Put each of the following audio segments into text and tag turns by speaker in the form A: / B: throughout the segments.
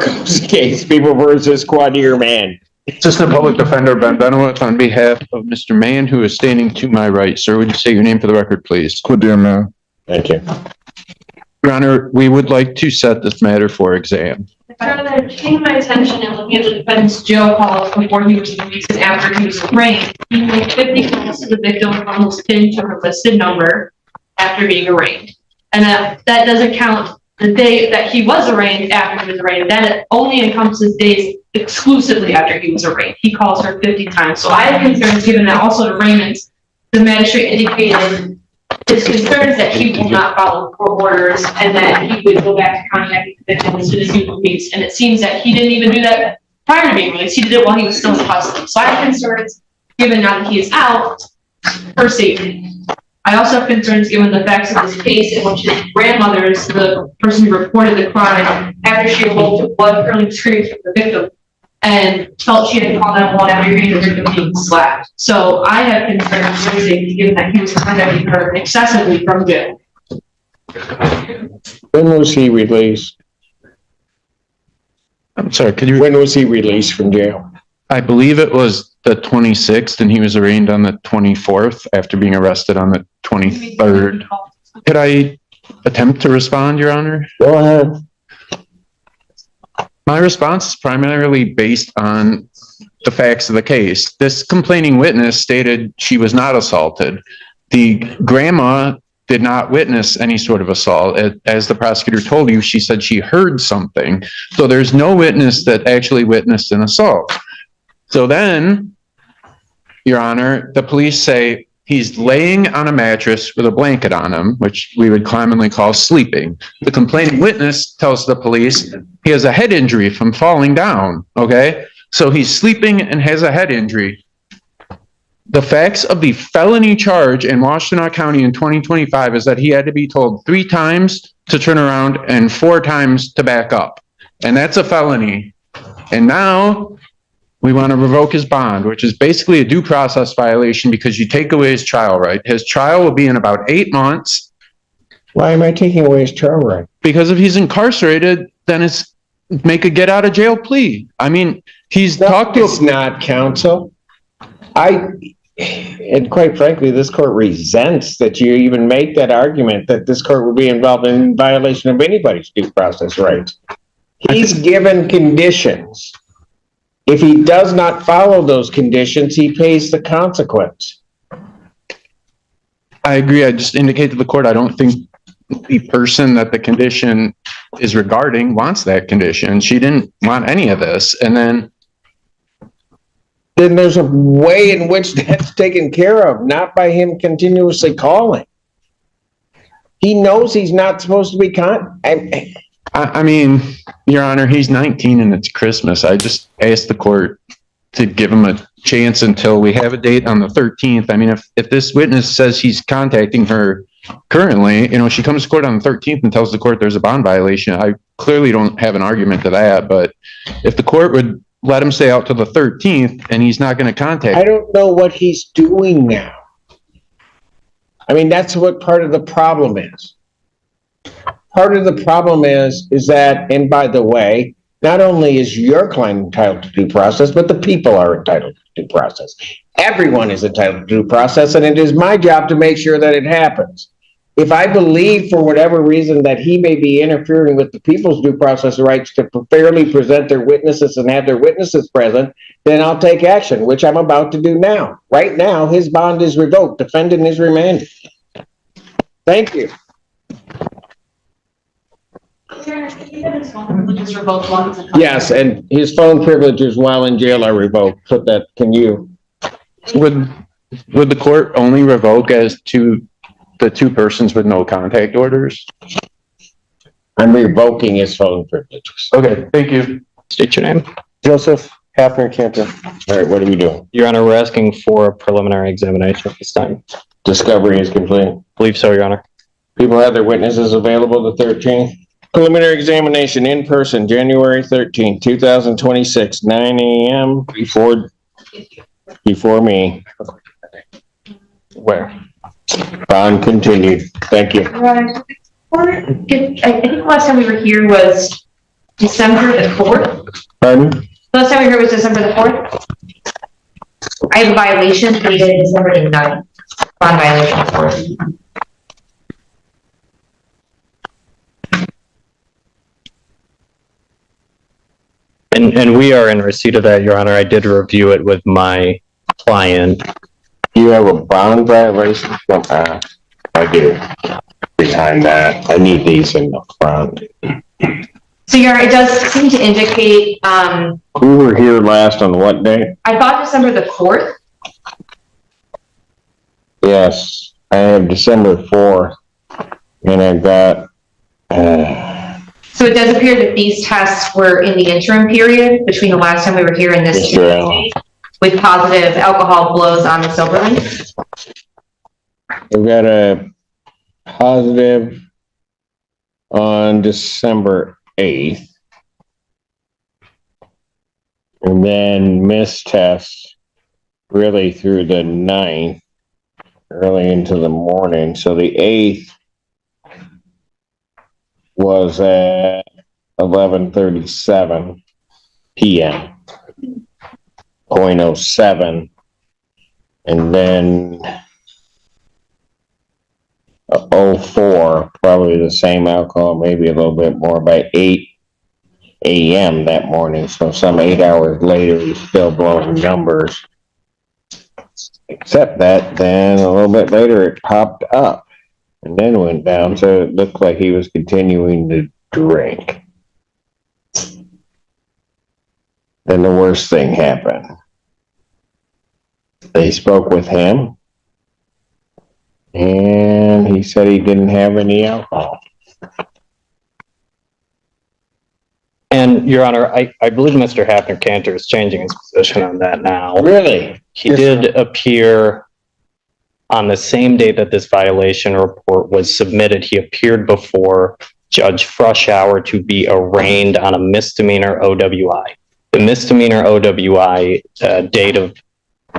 A: calls the case. People versus Quadir Man.
B: Assistant Public Defender Ben Benowitz on behalf of Mr. Mann, who is standing to my right. Sir, would you say your name for the record, please?
C: Quadir Man.
A: Thank you.
B: Your Honor, we would like to set this matter for exam.
D: If I were to change my attention and looking at the defendant's jail calls before he was released and after he was arraigned, he made 50 calls to the victim from his PIN to her listed number after being arraigned. And that doesn't count the day that he was arraigned after he was arraigned. That only encompasses days exclusively after he was arraigned. He calls her 50 times. So I have concerns given that also at arraignments, the magistrate indicated his concerns that he will not follow court orders and that he would go back to contacting the victim as soon as he was released. And it seems that he didn't even do that prior to being released. He did it while he was still in custody. So I have concerns given now that he is out for safety. I also have concerns given the facts of this case in which his grandmother is the person who reported the crime after she awoke to blood-curdling screams from the victim and felt she had to call 911 after hearing the victim being slapped. So I have concerns for safety given that he was contacting her excessively from jail.
A: When was he released?
B: I'm sorry, could you?
A: When was he released from jail?
B: I believe it was the 26th and he was arraigned on the 24th after being arrested on the 23rd. Could I attempt to respond, Your Honor?
A: Go ahead.
B: My response is primarily based on the facts of the case. This complaining witness stated she was not assaulted. The grandma did not witness any sort of assault. As the prosecutor told you, she said she heard something. So there's no witness that actually witnessed an assault. So then, Your Honor, the police say he's laying on a mattress with a blanket on him, which we would commonly call sleeping. The complaining witness tells the police he has a head injury from falling down, okay? So he's sleeping and has a head injury. The facts of the felony charge in Washtenaw County in 2025 is that he had to be told 3 times to turn around and 4 times to back up. And that's a felony. And now we want to revoke his bond, which is basically a due process violation because you take away his trial right. His trial will be in about 8 months.
A: Why am I taking away his trial right?
B: Because if he's incarcerated, then it's make a get out of jail plea. I mean, he's talked to.
A: It's not, counsel. And quite frankly, this court resents that you even make that argument that this court would be involved in violation of anybody's due process rights. He's given conditions. If he does not follow those conditions, he pays the consequence.
B: I agree. I just indicate to the court, I don't think the person that the condition is regarding wants that condition. She didn't want any of this. And then
A: there's a way in which that's taken care of, not by him continuously calling. He knows he's not supposed to be
B: I mean, Your Honor, he's 19 and it's Christmas. I just asked the court to give him a chance until we have a date on the 13th. I mean, if this witness says he's contacting her currently, she comes to court on the 13th and tells the court there's a bond violation. I clearly don't have an argument to that, but if the court would let him stay out till the 13th and he's not going to contact.
A: I don't know what he's doing now. I mean, that's what part of the problem is. Part of the problem is that, and by the way, not only is your client entitled to due process, but the people are entitled to due process. Everyone is entitled to due process, and it is my job to make sure that it happens. If I believe for whatever reason that he may be interfering with the people's due process rights to fairly present their witnesses and have their witnesses present, then I'll take action, which I'm about to do now. Right now, his bond is revoked. Defendant is remanded. Thank you. Yes, and his phone privileges while in jail are revoked. So that can you?
B: Would the court only revoke as to the 2 persons with no contact orders?
A: I'm revoking his phone privileges.
B: Okay, thank you.
E: State your name.
C: Joseph Hafner Campion.
A: All right, what are we doing?
E: Your Honor, we're asking for a preliminary examination at this time.
A: Discovery is complete.
E: Believe so, Your Honor.
A: People have their witnesses available the 13th. Preliminary examination in person, January 13th, 2026, 9 a.m. before me.
E: Where?
A: Bond continued. Thank you.
D: I think last time we were here was December the 4th.
A: Pardon?
D: Last time we heard was December the 4th. I have a violation dated December the 9th. Bond violation, of course.
E: And we are in receipt of that, Your Honor. I did review it with my client.
A: You have a bond violation? I do. Behind that, I need these in the front.
D: So Your Honor, it does seem to indicate,
A: We were here last on what day?
D: I thought December the 4th.
A: Yes, I have December 4th, and I've got,
D: So it does appear that these tests were in the interim period between the last time we were here and this
A: Mr. Allen.
D: with positive alcohol blows on the silver link.
A: I've got a positive on December 8th. And then missed tests really through the 9th, early into the morning. So the 8th was at 11:37 p.m. 0.07. And then 04, probably the same alcohol, maybe a little bit more, by 8 a.m. that morning. So some 8 hours later, he's still blowing numbers. Except that then a little bit later, it popped up and then went down. So it looked like he was continuing to drink. Then the worst thing happened. They spoke with him, and he said he didn't have any alcohol.
E: And Your Honor, I believe Mr. Hafner Cantor is changing his position on that now.
A: Really?
E: He
A: Yes,
E: did
A: sir.
E: appear on the same day that this violation report was submitted. He appeared before Judge Frushauer to be arraigned on a misdemeanor OWI. The misdemeanor OWI date of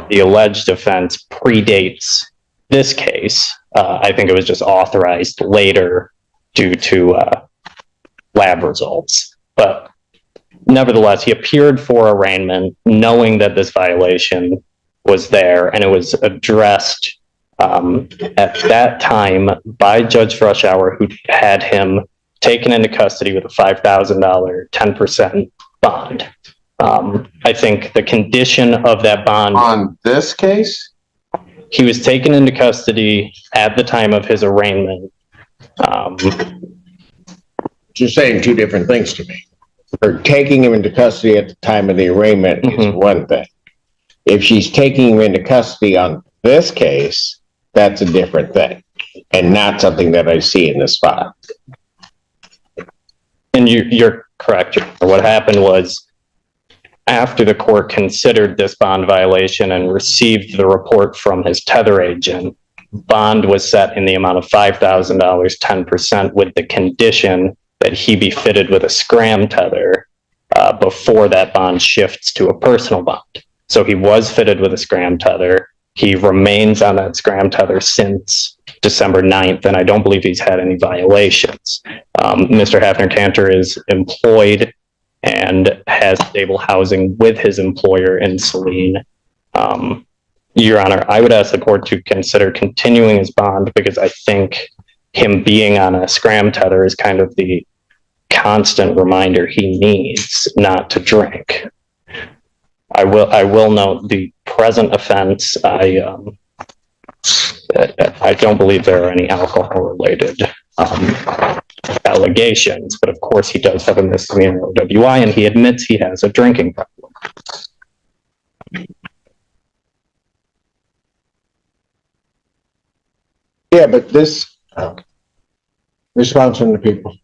E: the alleged offense predates this case. I think it was just authorized later due to lab results. But nevertheless, he appeared for arraignment knowing that this violation was there, and it was addressed at that time by Judge Frushauer, who had him taken into custody with a $5,000 10% bond. I think the condition of that bond...
A: On this case?
E: He was taken into custody at the time of his arraignment.
A: You're saying two different things to me. Or taking him into custody at the time of the arraignment is one thing. If she's taking him into custody on this case, that's a different thing. And not something that I see in this file.
E: And you're correct. What happened was, after the court considered this bond violation and received the report from his tether agent, bond was set in the amount of $5,000, 10%, with the condition that he be fitted with a scram tether before that bond shifts to a personal bond. So he was fitted with a scram tether. He remains on that scram tether since December 9th, and I don't believe he's had any violations. Mr. Hafner Cantor is employed and has stable housing with his employer in Saline. Your Honor, I would ask the court to consider continuing his bond, because I think him being on a scram tether is kind of the constant reminder he needs not to drink. I will note the present offense. I don't believe there are any alcohol-related allegations, but of course he does have a misdemeanor OWI, and he admits he has a drinking problem.
A: Yeah, but this response from the people.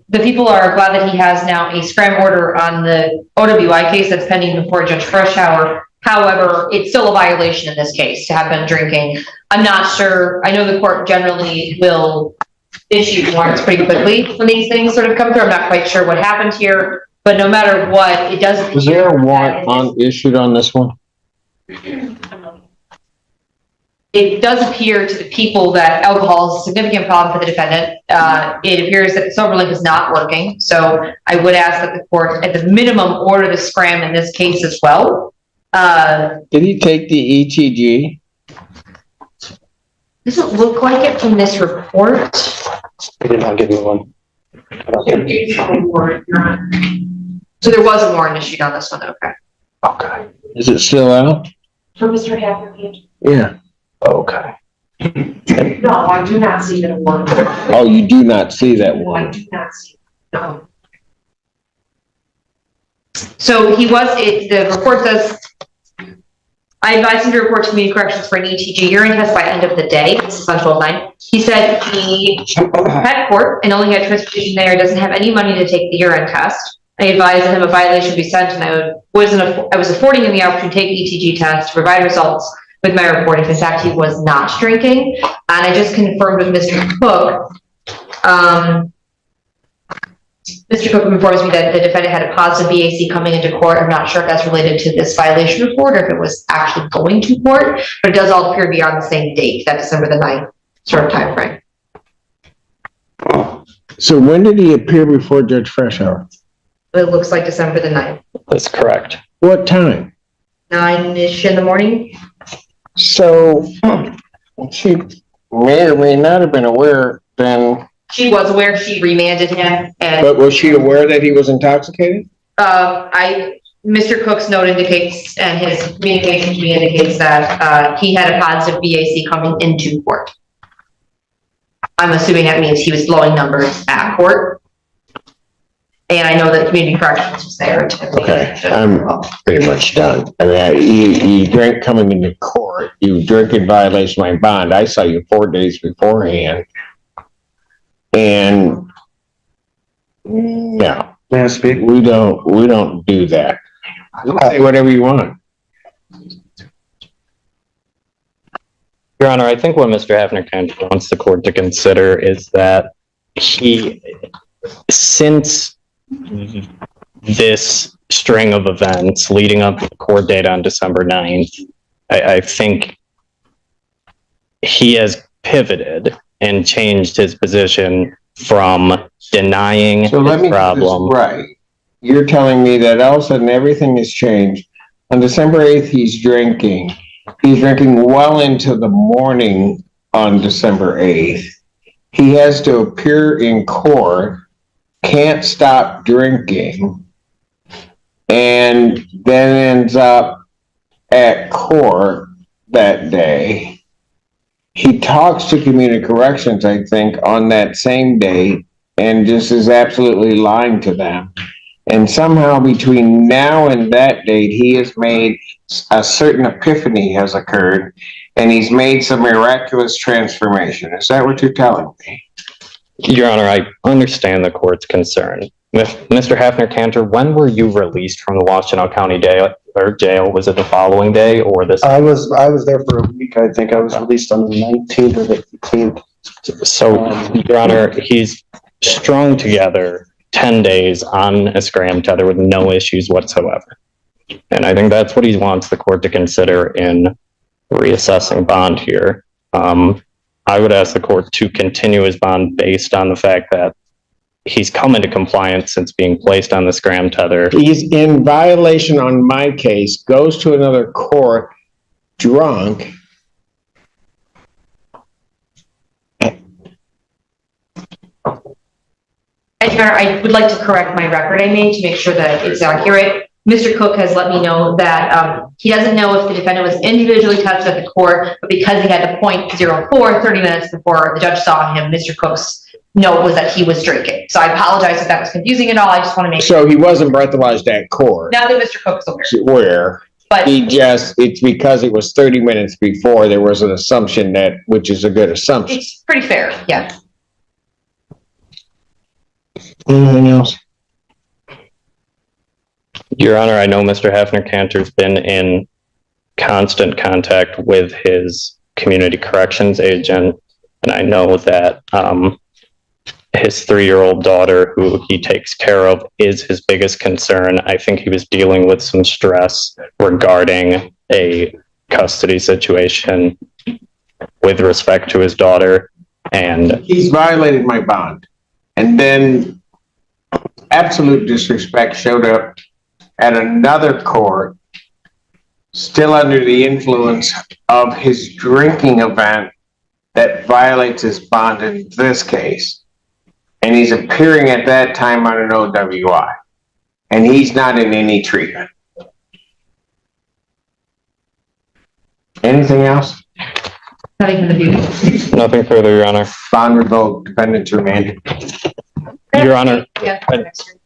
D: The people are glad that he has now a scram order on the OWI case that's pending before Judge Frushauer. However, it's still a violation in this case to have been drinking. I'm not sure. I know the court generally will issue warrants pretty quickly when these things sort of come through. I'm not quite sure what happened here, but no matter what, it does.
A: Was there a warrant issued on this one?
D: It
F: it does appear to the people that alcohol is a significant problem for the defendant. It appears that SoberLink is not working. So I would ask that the court, at the minimum, order the scram in this case as well.
A: Did he take the ETG?
F: Doesn't look like it from this report.
C: He did not give me one.
F: So there was a warrant issued on this one, okay.
C: Okay.
A: Is it still out?
D: For Mr. Hafford?
A: Yeah.
C: Okay.
D: No, I do not see that one.
A: Oh, you do not see that
D: I
A: one.
D: do not see. No.
F: So the report says, I advised him to report to community corrections for an ETG urine test by end of the day. This is on 12/9. He said he had court and only had transportation there, doesn't have any money to take the urine test. I advised him a violation would be sent, and I was affording him the opportunity to take the ETG test to provide results with my report if in fact he was not drinking. And I just confirmed with Mr. Cook. Mr. Cook informs me that the defendant had a positive BAC coming into court. I'm not sure if that's related to this violation report or if it was actually going to court, but it does all appear to be on the same date, that December the 9th sort of time frame.
A: So when did he appear before Judge Freshour?
F: It looks like December the 9th.
E: That's correct.
A: What time?
F: 9-ish in the morning.
A: So she may or may not have been aware then,
F: She was aware, she remanded him, and
A: but was she aware that he was intoxicated?
F: Mr. Cook's note indicates, and his communication to me indicates that he had a positive BAC coming into court. I'm assuming that means he was blowing numbers at court. And I know that community corrections was there.
A: Okay, I'm pretty much done. I mean, you drank coming into court, you drink in violation of my bond. I saw you 4 days beforehand. And no,
C: May I speak?
A: we don't do that. Say whatever you want.
E: Your Honor, I think what Mr. Hafner kind of wants the court to consider is that since this string of events leading up to the court date on December 9th, I think he has pivoted and changed his position from denying
A: So let
E: the
A: me
E: problem.
A: right. You're telling me that all of a sudden everything has changed. On December 8th, he's drinking. He's drinking well into the morning on December 8th. He has to appear in court, can't stop drinking, and then ends up at court that day. He talks to community corrections, I think, on that same day and just is absolutely lying to them. And somehow between now and that date, he has made a certain epiphany has occurred and he's made some miraculous transformation. Is that what you're telling me?
E: Your Honor, I understand the court's concern. Mr. Hafner Cantor, when were you released from the Washtenaw County jail? Was it the following day or this?
C: I was there for a week. I think I was released on the 19th or the 18th.
E: So, Your Honor, he's strung together 10 days on a scram tether with no issues whatsoever. And I think that's what he wants the court to consider in reassessing bond here. I would ask the court to continue his bond based on the fact that he's come into compliance since being placed on the scram tether.
A: He's in violation on my case, goes to another court drunk.
F: And Your Honor, I would like to correct my record I made to make sure that it's accurate. Mr. Cook has let me know that he doesn't know if the defendant was individually touched at the court, but because he had to .04 30 minutes before the judge saw him, Mr. Cook's note was that he was drinking. So I apologize if that was confusing at all. I just want to make sure.
A: So he wasn't breathalyzed at court.
F: Now that Mr. Cook's aware.
A: Where
F: But
A: it's because it was 30 minutes before, there was an assumption that, which is a good assumption.
F: it's pretty fair, yeah.
A: Anything else?
E: Your Honor, I know Mr. Hafner Cantor's been in constant contact with his community corrections agent, and I know that his 3-year-old daughter, who he takes care of, is his biggest concern. I think he was dealing with some stress regarding a custody situation with respect to his daughter. And
A: He's violated my bond. And then absolute disrespect showed up at another court, still under the influence of his drinking event that violates his bond in this case. And he's appearing at that time on an OWI. And he's not in any treatment. Anything else?
F: Nothing from the view.
E: nothing further, Your Honor.
A: Bond revoked, defendant's remanded.
E: Your Honor,
F: Yeah.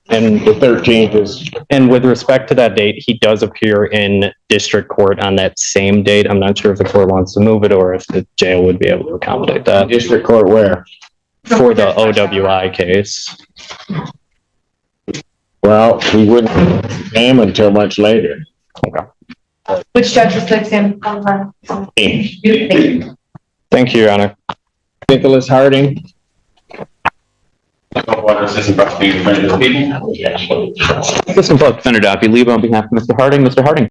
E: and
A: The 13th is.
E: And with respect to that date, he does appear in district court on that same date. I'm not sure if the court wants to move it or if the jail would be able to accommodate that
A: District court where?
E: for the OWI case.
A: Well, we wouldn't name until much later.
F: Which judge is the exam? Thank you.
E: Thank you, Your Honor.
A: Nicholas Harding.
G: Assistant Prosecutor, Defender Duffy, leave on behalf of Mr. Harding. Mr. Harding.